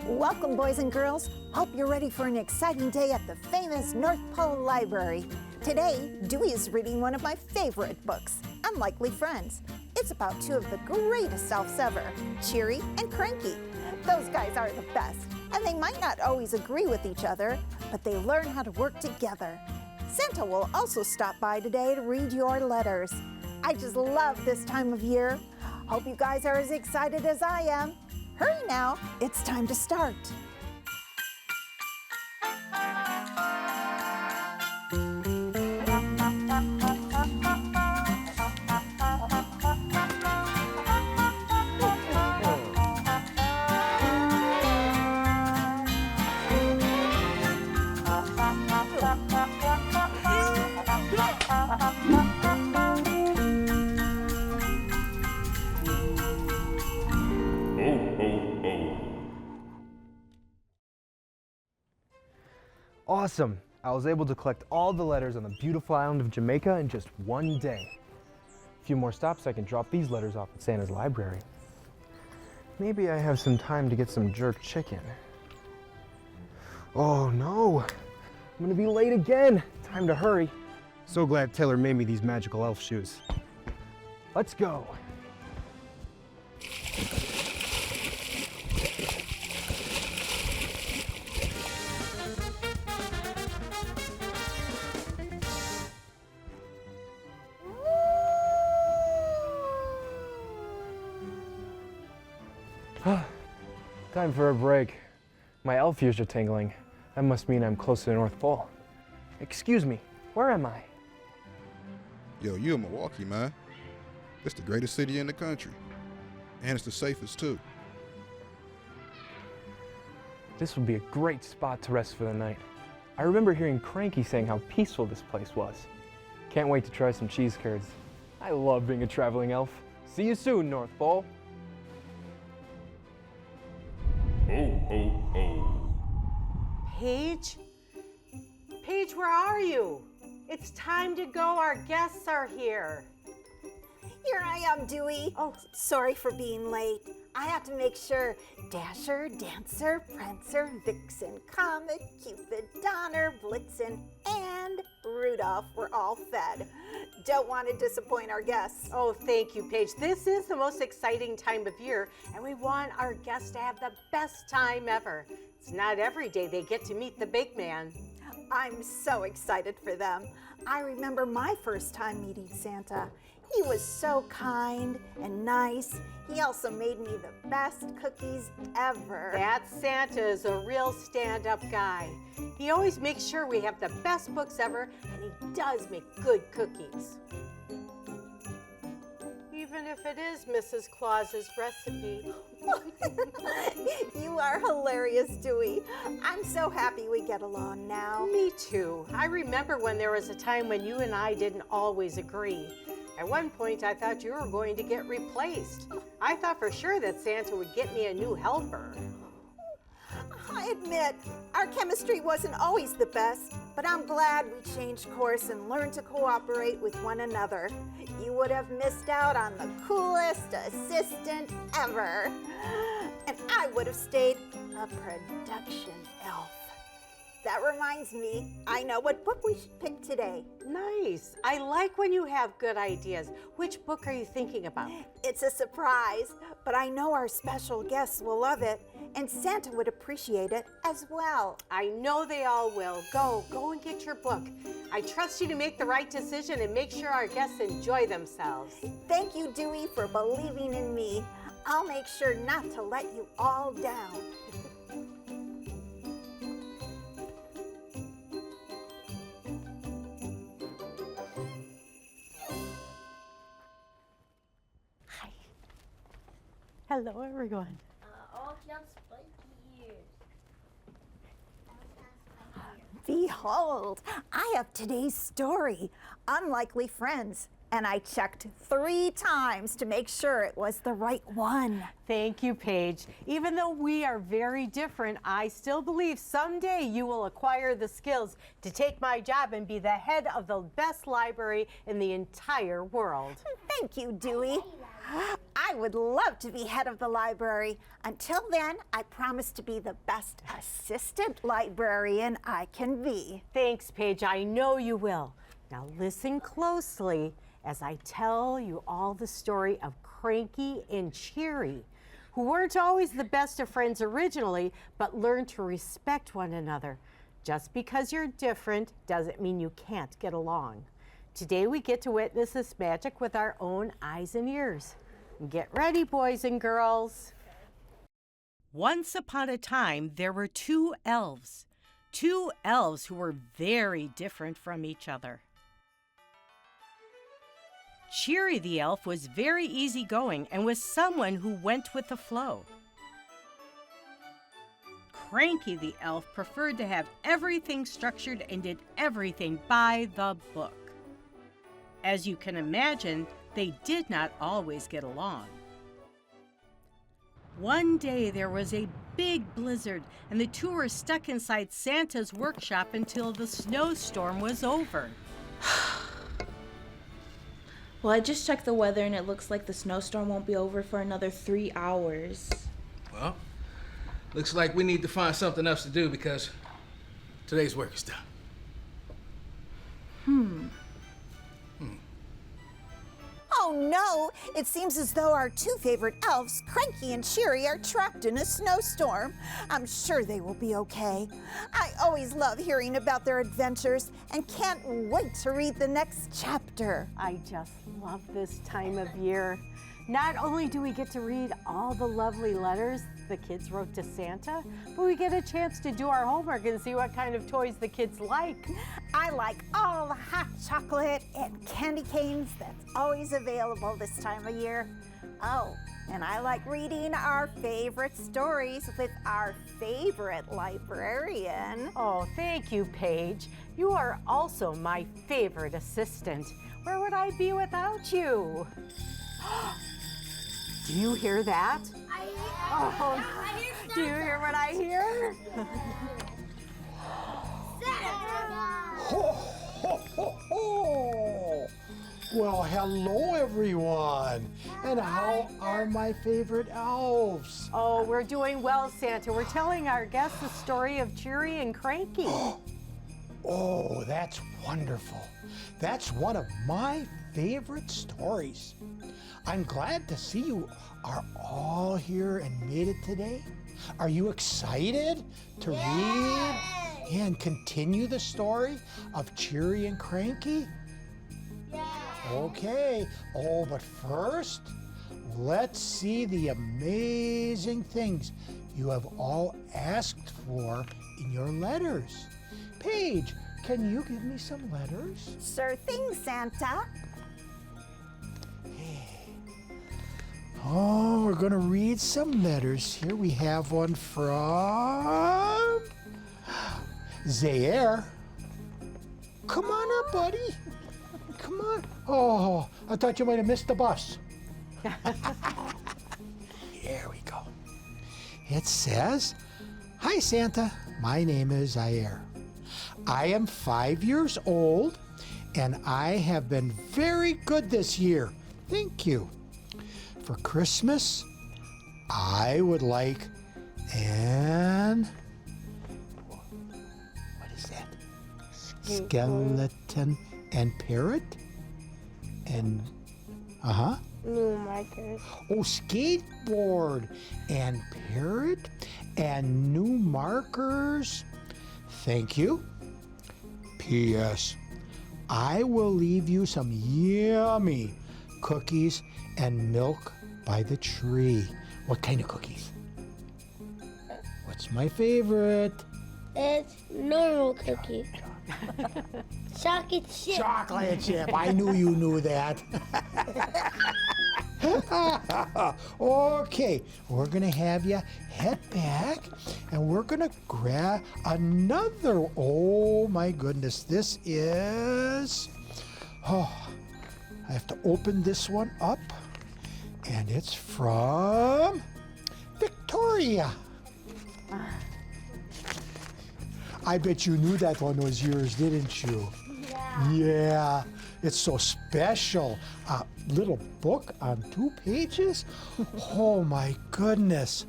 Welcome, boys and girls. Hope you're ready for an exciting day at the famous North Pole Library. Today, Dewey is reading one of my favorite books, Unlikely Friends. It's about two of the greatest elves ever, Cheery and Cranky. Those guys are the best, and they might not always agree with each other, but they learn how to work together. Santa will also stop by today to read your letters. I just love this time of year. Hope you guys are as excited as I am. Hurry now, it's time to start. Awesome! I was able to collect all the letters on the beautiful island of Jamaica in just one day. A few more stops, I can drop these letters off at Santa's library. Maybe I have some time to get some jerk chicken. Oh no! I'm gonna be late again! Time to hurry. So glad Taylor made me these magical elf shoes. Let's go! Time for a break. My elf ears are tingling. That must mean I'm close to the North Pole. Excuse me, where am I? Yo, you in Milwaukee, man. It's the greatest city in the country. And it's the safest, too. This would be a great spot to rest for the night. I remember hearing Cranky saying how peaceful this place was. Can't wait to try some cheese curds. I love being a traveling elf. See you soon, North Pole. Ho, ho, ho. Paige? Paige, where are you? It's time to go. Our guests are here. Here I am, Dewey. Oh, sorry for being late. I have to make sure Dasher, Dancer, Prancer, Vixen, Comet, Cupid, Donner, Blitzen, and Rudolph were all fed. Don't want to disappoint our guests. Oh, thank you, Paige. This is the most exciting time of year, and we want our guests to have the best time ever. It's not every day they get to meet the big man. I'm so excited for them. I remember my first time meeting Santa. He was so kind and nice. He also made me the best cookies ever. That Santa is a real stand-up guy. He always makes sure we have the best books ever, and he does make good cookies. Even if it is Mrs. Claus's recipe. You are hilarious, Dewey. I'm so happy we get along now. Me too. I remember when there was a time when you and I didn't always agree. At one point, I thought you were going to get replaced. I thought for sure that Santa would get me a new helper. I admit, our chemistry wasn't always the best, but I'm glad we changed course and learned to cooperate with one another. You would have missed out on the coolest assistant ever. And I would have stayed a production elf. That reminds me, I know what book we should pick today. Nice. I like when you have good ideas. Which book are you thinking about? It's a surprise, but I know our special guests will love it, and Santa would appreciate it as well. I know they all will. Go and get your book. I trust you to make the right decision and make sure our guests enjoy themselves. Thank you, Dewey, for believing in me. I'll make sure not to let you all down. Hello, everyone. All just spiky ears. Behold, I have today's story, Unlikely Friends. And I checked 3 times to make sure it was the right one. Thank you, Paige. Even though we are very different, I still believe someday you will acquire the skills to take my job and be the head of the best library in the entire world. Thank you, Dewey. I would love to be head of the library. Until then, I promise to be the best assistant librarian I can be. Thanks, Paige. I know you will. Now listen closely as I tell you all the story of Cranky and Cheery, who weren't always the best of friends originally, but learned to respect one another. Just because you're different doesn't mean you can't get along. Today we get to witness this magic with our own eyes and ears. Get ready, boys and girls. Once upon a time, there were 2 elves. 2 elves who were very different from each other. Cheery the elf was very easygoing and was someone who went with the flow. Cranky the elf preferred to have everything structured and did everything by the book. As you can imagine, they did not always get along. One day there was a big blizzard and the 2 were stuck inside Santa's workshop until the snowstorm was over. Well, I just checked the weather and it looks like the snowstorm won't be over for another 3 hours. Well, looks like we need to find something else to do because today's work is done. Oh no! It seems as though our 2 favorite elves, Cranky and Cheery, are trapped in a snowstorm. I'm sure they will be okay. I always love hearing about their adventures and can't wait to read the next chapter. I just love this time of year. Not only do we get to read all the lovely letters the kids wrote to Santa, but we get a chance to do our homework and see what kind of toys the kids like. I like all the hot chocolate and candy canes that's always available this time of year. Oh, and I like reading our favorite stories with our favorite librarian. Oh, thank you, Paige. You are also my favorite assistant. Where would I be without you? Do you hear that? Oh, do you hear what I hear? Ho, ho, ho, ho. Well, hello, everyone. And how are my favorite elves? Oh, we're doing well, Santa. We're telling our guests the story of Cheery and Cranky. Oh, that's wonderful. That's one of my favorite stories. I'm glad to see you are all here and made it today. Are you excited to read and continue the story of Cheery and Cranky? Okay. Oh, but first, let's see the amazing things you have all asked for in your letters. Paige, can you give me some letters? Sure thing, Santa. Oh, we're going to read some letters here. We have one from Azael. Come on up, buddy. Come on. Oh, I thought you might have missed the bus. Here we go. It says, "Hi, Santa. My name is Azael. I am 5 years old, and I have been very good this year. Thank you. For Christmas, I would like what is that? Skeleton and parrot? And, New markers. Oh, skateboard and parrot and new markers. Thank you. P.S. I will leave you some yummy cookies and milk by the tree. What kind of cookies? What's my favorite? It's normal cookies. Chocolate chip. Chocolate chip. I knew you knew that. Okay, we're gonna have you head back and we're gonna grab another. Oh my goodness, this is I have to open this one up, and it's from Victoria. I bet you knew that one was yours, didn't you? Yeah. Yeah, it's so special. A little book on 2 pages? Oh my goodness.